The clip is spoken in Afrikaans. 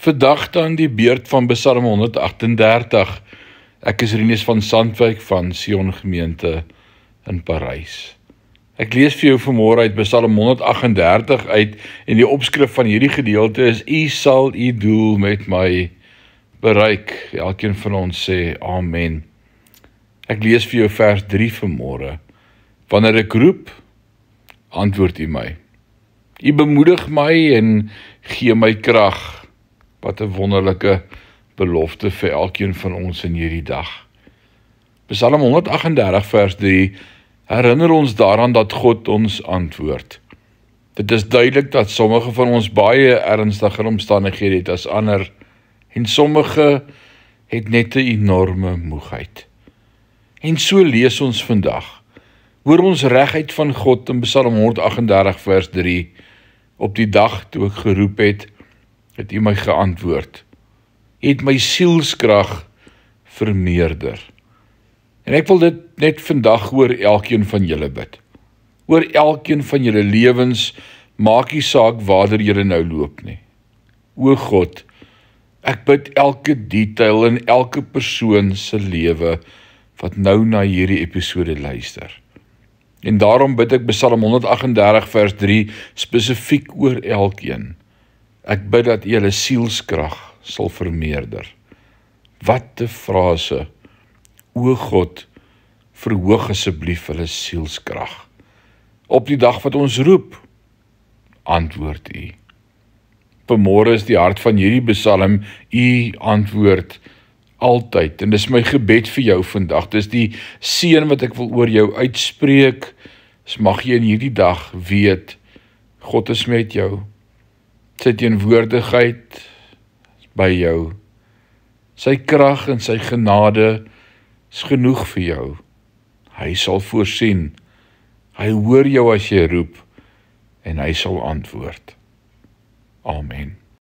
Vandag dan die beurt van Psalm 138. Ek is Rinus van Sandwyk van Sion Gemeente in Parys. Ek lees vir jou vanmôre uit Psalm 138 uit en die opskrif van hierdie gedeelte is: U sal u doel met my bereik. Elkeen van ons sê amen. Ek lees vir jou vers 3 vanmôre. Wanneer ek roep, antwoord u my. U bemoedig my en gee my krag. Wat 'n wonderlike belofte vir elkeen van ons in hierdie dag. Psalm 138 vers 3 herinner ons daaraan dat God ons antwoord. Dit is duidelik dat sommige van ons baie ernstiger omstandighede het as ander en sommige het net 'n enorme moegheid. En so lees ons vandag. Hoor ons reguit van God in Psalm 138 vers 3. Op die dag toe ek geroep het u my geantwoord. U het my sielskrag vermeerder. En ek wil dit net vandag oor elkeen van julle bid. Oor elkeen van julle lewens, maak nie saak waarder julle nou loop nie. O God, ek bid elke detail in elke persoon se lewe wat nou na hierdie episode luister. En daarom bid ek Psalm 138 vers 3 spesifiek oor elkeen. Ek bid dat u julle sielskrag sal vermeerder. Wat 'n frase. O God, verhoog asseblief hulle sielskrag. Op die dag wat ons roep, antwoord u. Vanmôre is die hart van hierdie Psalm, u antwoord altyd. En dis my gebed vir jou vandag. Dis die seën wat ek wil oor jou uitspreek. Mag jy in hierdie dag weet, God is met jou. Sy teenwoordigheid by jou. Sy krag en sy genade is genoeg vir jou. Hy sal voorsien. Hy hoor jou as jy roep en hy sal antwoord. Amen.